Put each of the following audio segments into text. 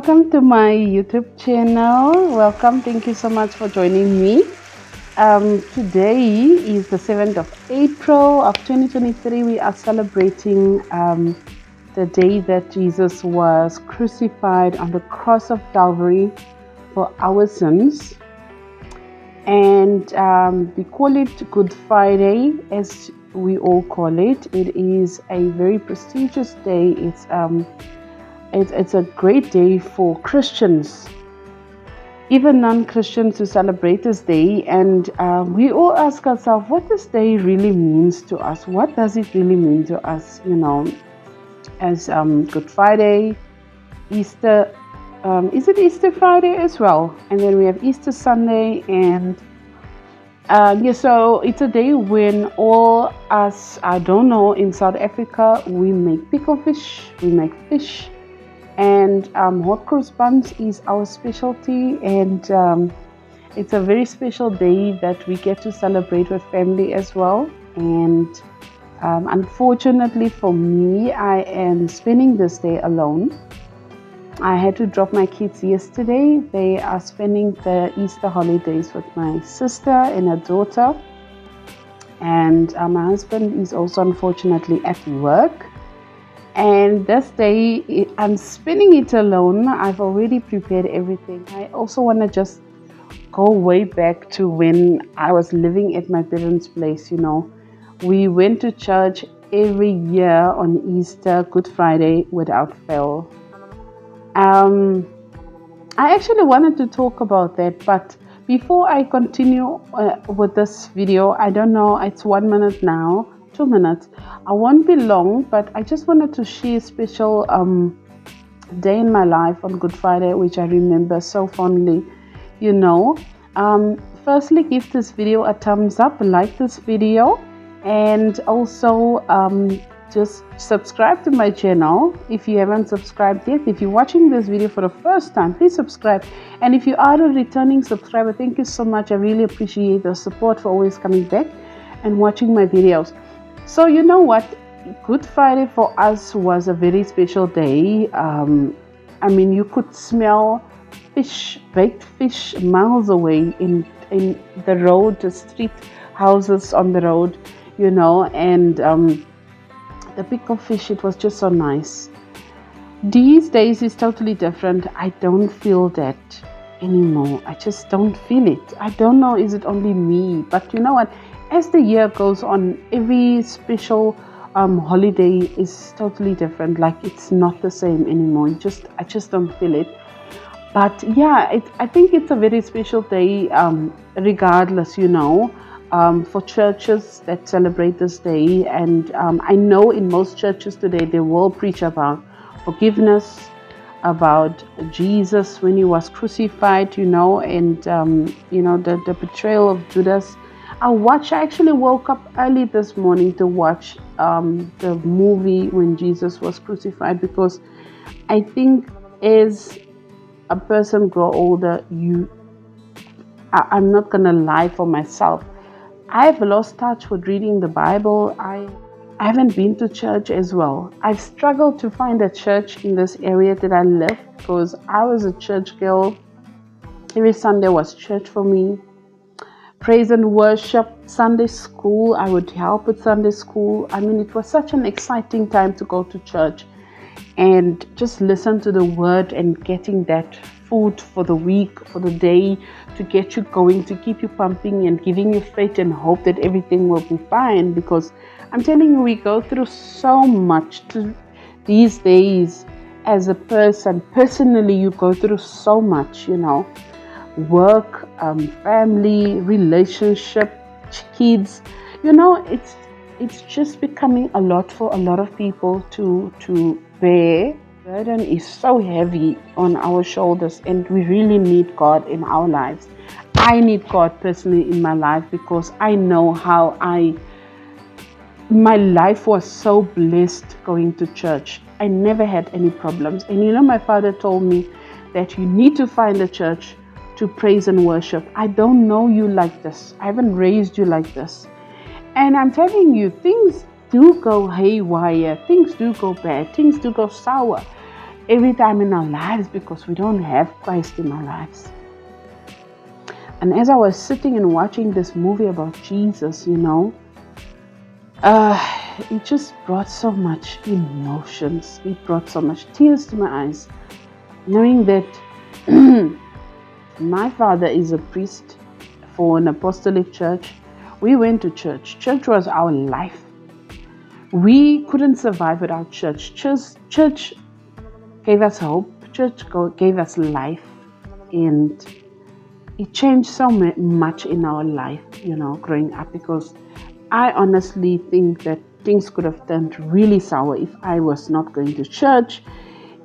welcome to my YouTube channel. Welcome, thank you so much for joining me. Today is the 7th of April of 2023. We are celebrating the day that Jesus was crucified on the cross of Calvary for our sins. And we call it Good Friday, as we all call it. It is a very prestigious day. It's a great day for Christians, even non-Christians, to celebrate this day. And we all ask ourselves, what this day really means to us. What does it really mean to us, as Good Friday, Easter. Is it Easter Friday as well? And then we have Easter Sunday. And so it's a day when all us, in South Africa, we make pickled fish, we make fish. And hot cross buns is our specialty, and it's a very special day that we get to celebrate with family as well. And unfortunately for me, I am spending this day alone. I had to drop my kids yesterday. They are spending the Easter holidays with my sister and her daughter, and my husband is also unfortunately at work. And this day, I'm spending it alone. I've already prepared everything. I also want to just go way back to when I was living at my parents' place. We went to church every year on Easter, Good Friday, without fail. I actually wanted to talk about that, but before I continue with this video, I don't know, it's 1 minute now. 2 minutes. I won't be long, but I just wanted to share a special day in my life on Good Friday, which I remember so fondly. Firstly, give this video a thumbs up, like this video, and also just subscribe to my channel if you haven't subscribed yet. If you're watching this video for the first time, please subscribe. And if you are a returning subscriber, thank you so much. I really appreciate the support for always coming back and watching my videos. So you know what, Good Friday for us was a very special day. You could smell fish, baked fish, miles away in the road, the street houses on the road, and the pickled fish, it was just so nice. These days is totally different. I don't feel that anymore. I just don't feel it. I don't know, is it only me? But you know what? As the year goes on, every special holiday is totally different. Like, it's not the same anymore. I just don't feel it. But yeah, I think it's a very special day, regardless, for churches that celebrate this day. And I know in most churches today, they will preach about forgiveness, about Jesus when he was crucified, and the betrayal of Judas. I actually woke up early this morning to watch the movie when Jesus was crucified, because I think as a person grow older, I'm not going to lie for myself, I've lost touch with reading the Bible. I haven't been to church as well. I've struggled to find a church in this area that I live, because I was a church girl. Every Sunday was church for me. Praise and worship, Sunday school, I would help with Sunday school. It was such an exciting time to go to church and just listen to the word and getting that food for the week, for the day, to get you going, to keep you pumping and giving you faith and hope that everything will be fine. Because I'm telling you, we go through so much these days as a person. Personally, you go through so much, work, family, relationship, kids, it's just becoming a lot for a lot of people to bear. Burden is so heavy on our shoulders, and we really need God in our lives. I need God personally in my life, because I know how my life was so blessed going to church. I never had any problems. And my father told me that you need to find a church to praise and worship. I don't know you like this. I haven't raised you like this. And I'm telling you, things do go haywire. Things do go bad. Things do go sour. every time in our lives because we don't have Christ in our lives. And as I was sitting and watching this movie about Jesus, it just brought so much emotions. It brought so much tears to my eyes, knowing that my father is a priest for an apostolic church. We went to church. Church was our life. We couldn't survive without church. Church gave us hope. Church gave us life. And it changed so much in our life, growing up, because I honestly think that things could have turned really sour if I was not going to church.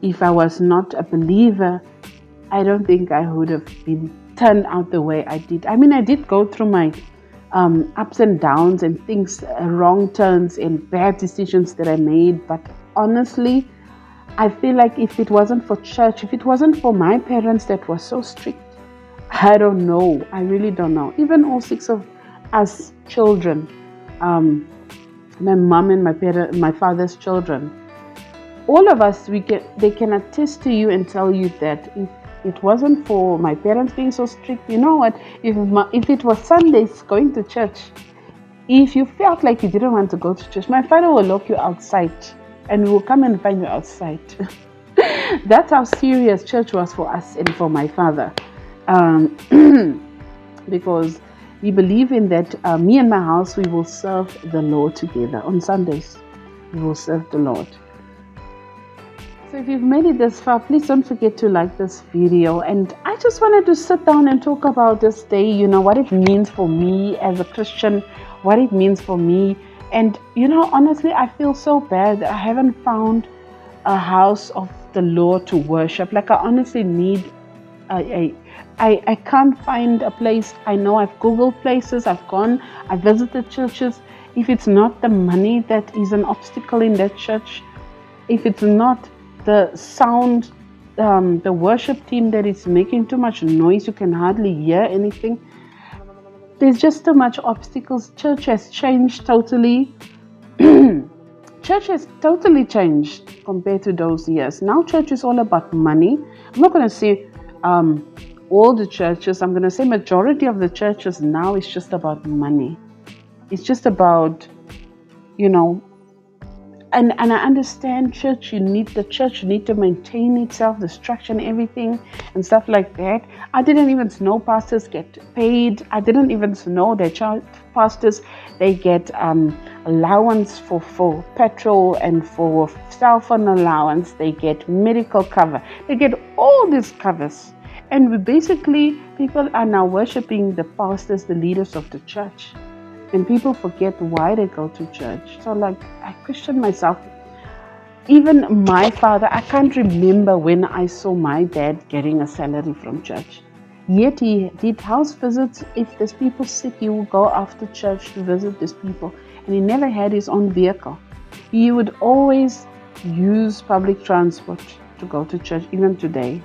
If I was not a believer, I don't think I would have been turned out the way I did. I mean, I did go through my ups and downs and things, wrong turns and bad decisions that I made. But honestly, I feel like if it wasn't for church, if it wasn't for my parents that were so strict, I don't know. I really don't know. Even all 6 of us children, my mom and my father's children, all of us, they can attest to you and tell you that if it wasn't for my parents being so strict, you know what? If it was Sundays going to church, if you felt like you didn't want to go to church, my father will lock you outside and we will come and find you outside. That's how serious church was for us and for my father. Because we believe in that me and my house, we will serve the Lord together. On Sundays, we will serve the Lord. So if you've made it this far, please don't forget to like this video. And I just wanted to sit down and talk about this day, what it means for me as a Christian, what it means for me. And, honestly, I feel so bad that I haven't found a house of the Lord to worship. Like, I honestly need I can't find a place. I know I've Googled places, I've visited churches. If it's not the money that is an obstacle in that church, if it's not the sound, the worship team that is making too much noise, you can hardly hear anything. There's just too much obstacles. Church has changed totally. Church has totally changed compared to those years. Now church is all about money. I'm not going to say all the churches. I'm going to say majority of the churches now is just about money. It's just about, and I understand church, you need to maintain itself, the structure and everything and stuff like that. I didn't even know pastors get paid. I didn't even know that pastors, they get allowance for petrol and for cell phone allowance. They get medical cover. They get all these covers. And people are now worshiping the pastors, the leaders of the church. And people forget why they go to church. So I question myself. Even my father, I can't remember when I saw my dad getting a salary from church. Yet he did house visits. If there's people sick, he would go after church to visit these people. And he never had his own vehicle. He would always use public transport to go to church, even today.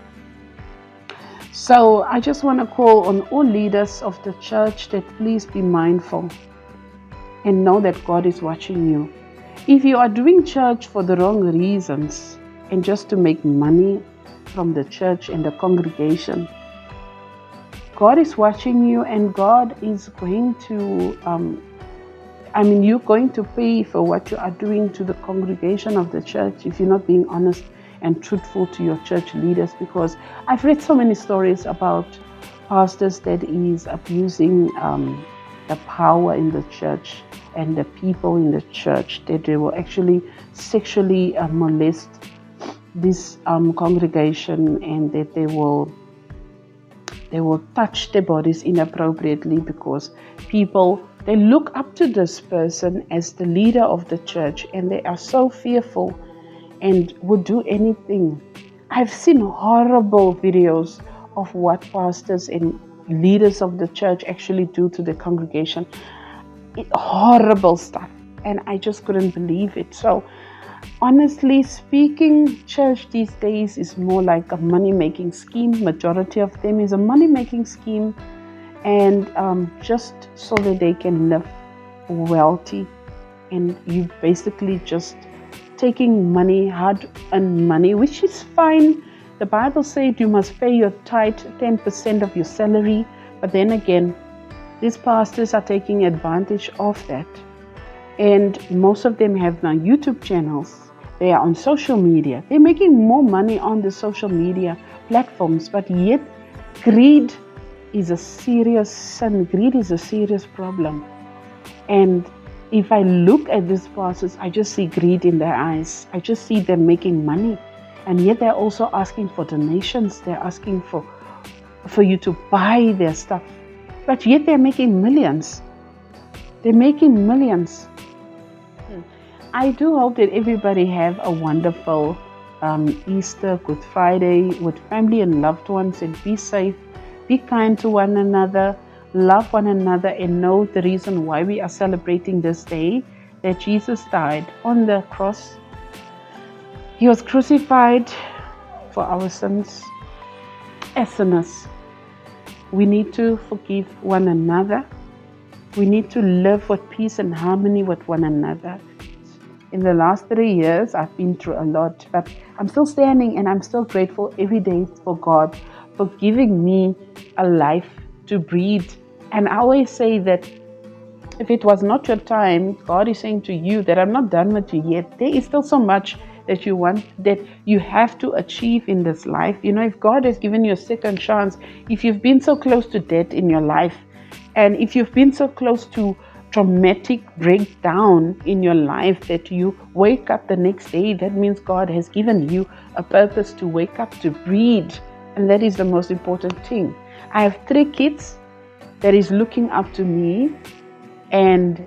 So I just want to call on all leaders of the church that please be mindful and know that God is watching you. If you are doing church for the wrong reasons and just to make money from the church and the congregation, God is watching you, and God is going to, you're going to pay for what you are doing to the congregation of the church if you're not being honest and truthful to your church leaders. Because I've read so many stories about pastors that is abusing the power in the church and the people in the church, that they will actually sexually molest this congregation, and that they will touch their bodies inappropriately, because people, they look up to this person as the leader of the church, and they are so fearful and would do anything. I've seen horrible videos of what pastors and leaders of the church actually do to the congregation. Horrible stuff. And I just couldn't believe it. So honestly speaking, church these days is more like a money-making scheme. Majority of them is a money-making scheme, and just so that they can live wealthy. And you basically just taking money, hard-earned money, which is fine. The Bible said you must pay your tithe, 10% of your salary. But then again, these pastors are taking advantage of that. And most of them have now YouTube channels. They are on social media. They're making more money on the social media platforms. But yet, greed is a serious sin. Greed is a serious problem. And if I look at these pastors, I just see greed in their eyes. I just see them making money. And yet they're also asking for donations. They're asking for you to buy their stuff. But yet they're making millions. They're making millions. I do hope that everybody have a wonderful Easter, Good Friday with family and loved ones, and be safe. Be kind to one another. Love one another, and know the reason why we are celebrating this day, that Jesus died on the cross. He was crucified for our sins as sinners. We need to forgive one another. We need to live with peace and harmony with one another. In the last 3 years, I've been through a lot, but I'm still standing, and I'm still grateful every day for God for giving me a life to breathe. And I always say that if it was not your time, God is saying to you that I'm not done with you yet. There is still so much that you want, that you have to achieve in this life. You know, if God has given you a second chance, if you've been so close to death in your life, and if you've been so close to traumatic breakdown in your life that you wake up the next day, that means God has given you a purpose to wake up, to breathe. And that is the most important thing. I have 3 kids that is looking up to me, and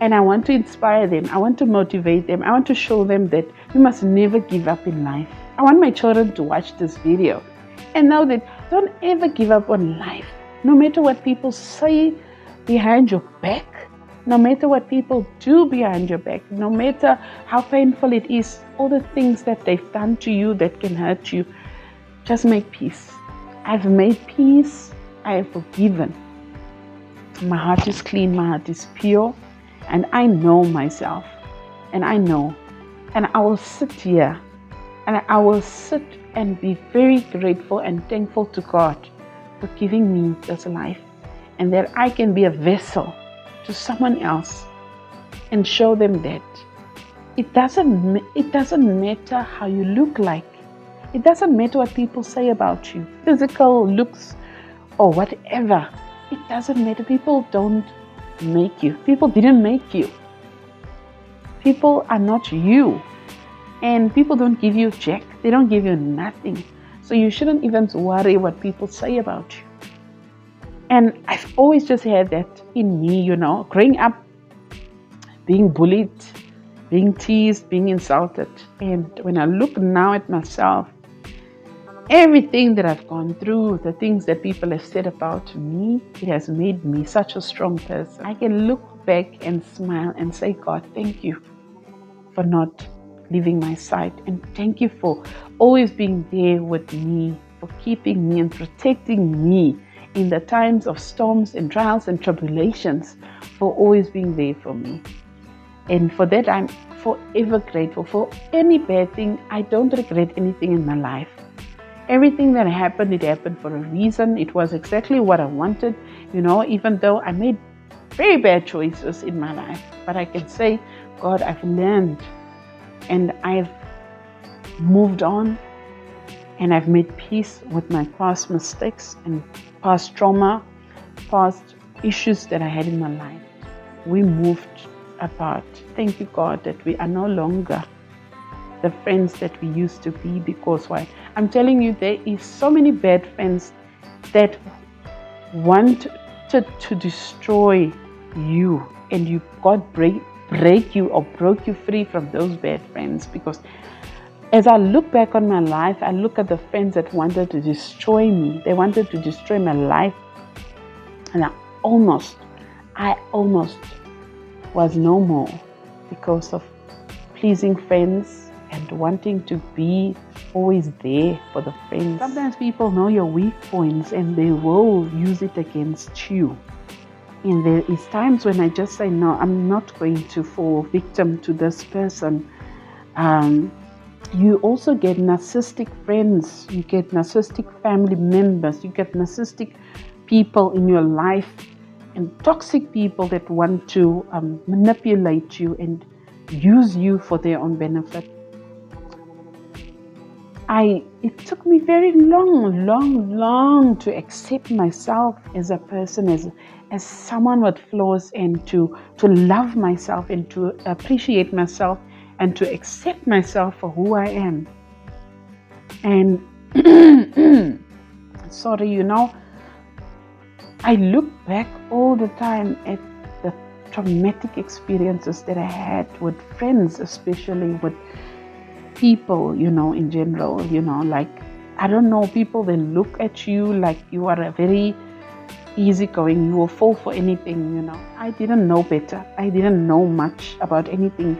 I want to inspire them. I want to motivate them. I want to show them that you must never give up in life. I want my children to watch this video and know that don't ever give up on life. No matter what people say behind your back, no matter what people do behind your back, no matter how painful it is, all the things that they've done to you that can hurt you, just make peace. I've made peace. I have forgiven. My heart is clean, my heart is pure, and I know myself, and I know, and I will sit here, and I will sit and be very grateful and thankful to God for giving me this life, and that I can be a vessel to someone else and show them that it doesn't matter how you look like. It doesn't matter what people say about you, physical looks or whatever. It doesn't matter. People don't make you. People didn't make you. People are not you. And people don't give you jack. They don't give you nothing. So you shouldn't even worry what people say about you. And I've always just had that in me, you know, growing up, being bullied, being teased, being insulted. And when I look now at myself, everything that I've gone through, the things that people have said about me, it has made me such a strong person. I can look back and smile and say, God, thank you for not leaving my side. And thank you for always being there with me, for keeping me and protecting me in the times of storms and trials and tribulations, for always being there for me. And for that, I'm forever grateful. For any bad thing, I don't regret anything in my life. Everything that happened, it happened for a reason. It was exactly what I wanted, you know, even though I made very bad choices in my life. But I can say, God, I've learned, and I've moved on, and I've made peace with my past mistakes and past trauma, past issues that I had in my life. We moved apart. Thank you, God, that we are no longer the friends that we used to be. Because why? I'm telling you, there is so many bad friends that wanted to destroy you, and God break you or broke you free from those bad friends. Because as I look back on my life, I look at the friends that wanted to destroy me. They wanted to destroy my life, and I almost was no more because of pleasing friends and wanting to be always there for the friends. Sometimes people know your weak points and they will use it against you. And there is times when I just say, no, I'm not going to fall victim to this person. You also get narcissistic friends, you get narcissistic family members, you get narcissistic people in your life, and toxic people that want to manipulate you and use you for their own benefit. It took me very long to accept myself as a person, as someone with flaws, and to love myself and to appreciate myself and to accept myself for who I am. And sorry, I look back all the time at the traumatic experiences that I had with friends, especially with people, in general, like, I don't know, people, they look at you like you are a very easygoing, you will fall for anything, I didn't know better. I didn't know much about anything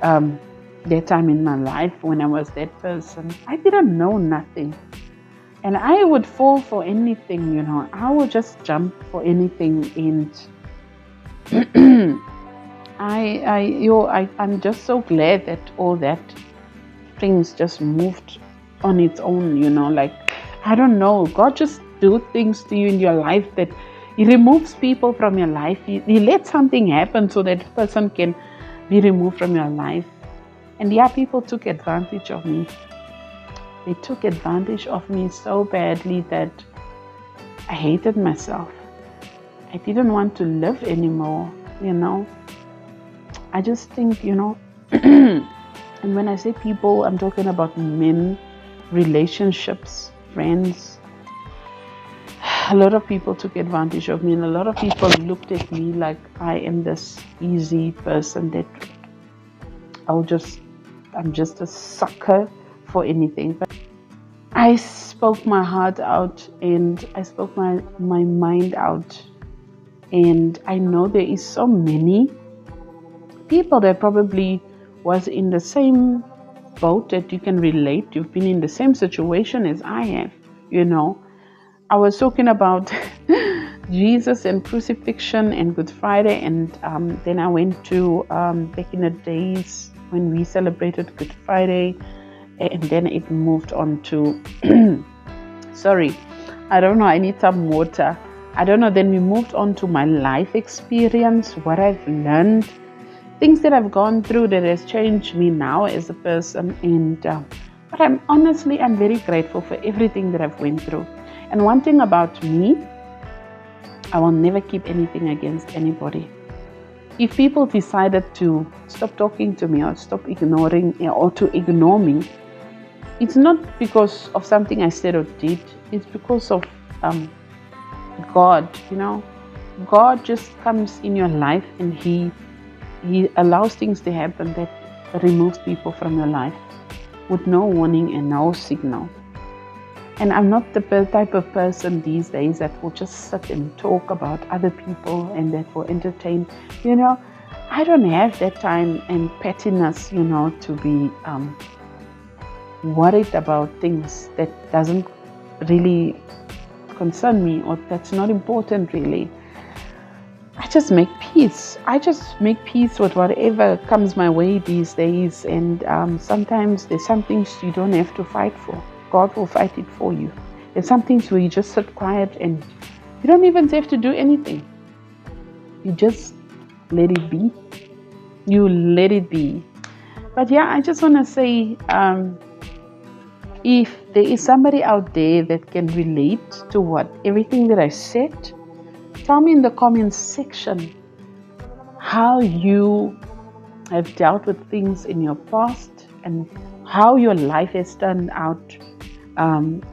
that time in my life when I was that person. I didn't know nothing. And I would fall for anything, I would just jump for anything. And I'm just so glad that all that things just moved on its own, like, I don't know, God just do things to you in your life that He removes people from your life. He lets something happen so that person can be removed from your life. And yeah, people took advantage of me. They took advantage of me so badly that I hated myself. I didn't want to live anymore, I just think, and when I say people, I'm talking about men, relationships, friends. A lot of people took advantage of me, and a lot of people looked at me like I am this easy person that I'm just a sucker for anything. But I spoke my heart out, and I spoke my mind out. And I know there is so many people that probably was in the same boat that you can relate. You've been in the same situation as I have, I was talking about Jesus and crucifixion and Good Friday, and then I went to back in the days when we celebrated Good Friday, and then it moved on to sorry, I don't know, I need some water. I don't know, then we moved on to my life experience, what I've learned, things that I've gone through that has changed me now as a person. And but I'm very grateful for everything that I've went through. And one thing about me, I will never keep anything against anybody. If people decided to stop talking to me or stop ignoring or to ignore me, it's not because of something I said or did. It's because of God. God just comes in your life, and He allows things to happen that removes people from your life with no warning and no signal. And I'm not the type of person these days that will just sit and talk about other people and that will entertain. I don't have that time and pettiness, to be worried about things that doesn't really concern me, or that's not important really. I just make peace. I just make peace with whatever comes my way these days. And sometimes there's some things you don't have to fight for. God will fight it for you. There's some things where you just sit quiet and you don't even have to do anything. You just let it be. You let it be. But yeah, I just want to say, if there is somebody out there that can relate to everything that I said, tell me in the comments section how you have dealt with things in your past and how your life has turned out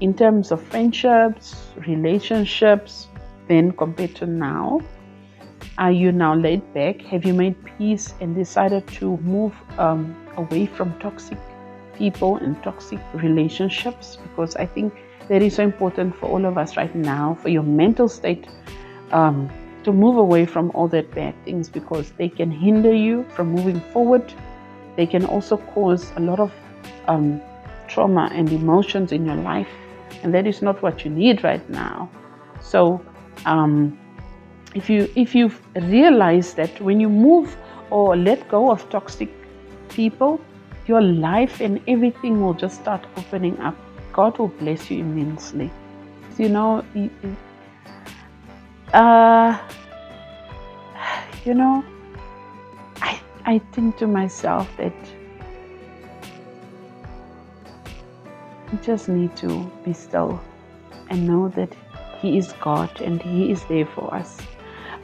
in terms of friendships, relationships, then compared to now. Are you now laid back? Have you made peace and decided to move away from toxic people and toxic relationships? Because I think that is so important for all of us right now, for your mental state, to move away from all that bad things, because they can hinder you from moving forward. They can also cause a lot of trauma and emotions in your life, and that is not what you need right now. So if you've realized that when you move or let go of toxic people, your life and everything will just start opening up. God will bless you immensely. You know, you know, I think to myself that we just need to be still and know that He is God and He is there for us.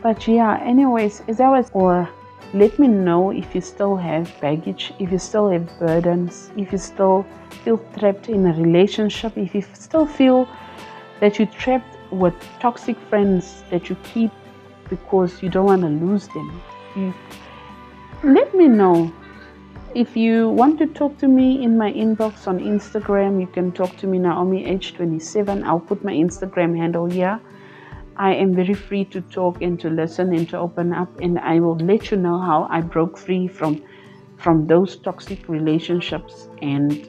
But yeah, anyways, as I was, or let me know if you still have baggage, if you still have burdens, if you still feel trapped in a relationship, if you still feel that you're trapped with toxic friends that you keep because you don't want to lose them. Let me know. If you want to talk to me in my inbox on Instagram, you can talk to me, NaomiH27. I'll put my Instagram handle here. I am very free to talk and to listen and to open up, and I will let you know how I broke free from those toxic relationships, and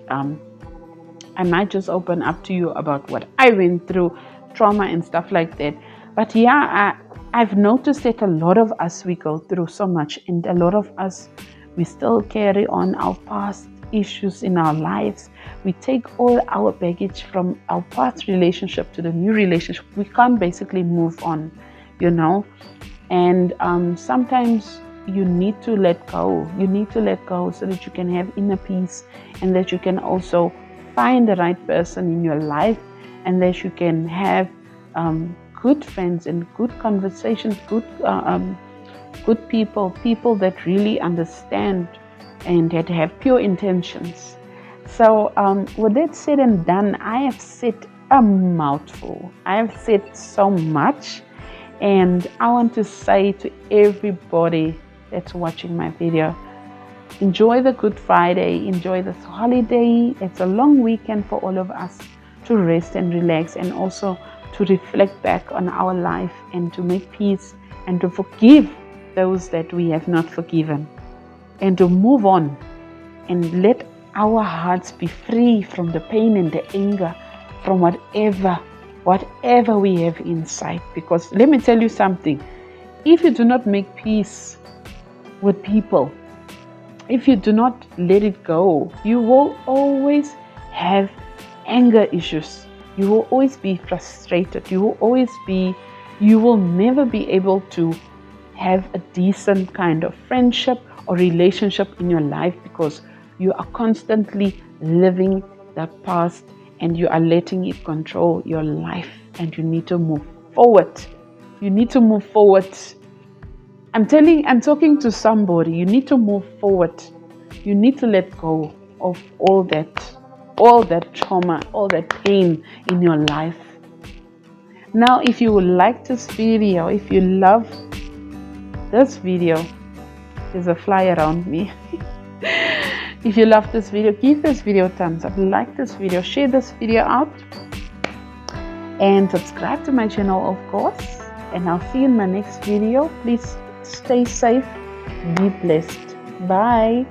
I might just open up to you about what I went through, trauma and stuff like that. But yeah, I've noticed that a lot of us, we go through so much, and a lot of us, we still carry on our past issues in our lives. We take all our baggage from our past relationship to the new relationship. We can't basically move on, you know. And sometimes you need to let go. You need to let go so that you can have inner peace, and that you can also find the right person in your life, and that you can have good friends and good conversations, good people that really understand and that have pure intentions. So with that said and done, I have said a mouthful. I have said so much, and I want to say to everybody that's watching my video, enjoy the Good Friday, enjoy this holiday. It's a long weekend for all of us to rest and relax, and also to reflect back on our life and to make peace and to forgive those that we have not forgiven, and to move on and let our hearts be free from the pain and the anger, from whatever we have inside. Because let me tell you something, if you do not make peace with people, if you do not let it go, you will always have anger issues. You will always be frustrated. You will never be able to have a decent kind of friendship or relationship in your life, because you are constantly living the past and you are letting it control your life, and you need to move forward. You need to move forward. I'm talking to somebody. You need to move forward. You need to let go of all that trauma, all that pain in your life. Now, if you would like this video, if you love this video, there's a fly around me. If you love this video, give this video a thumbs up, like this video, share this video out, and subscribe to my channel, of course. And I'll see you in my next video. Please stay safe, be blessed. Bye.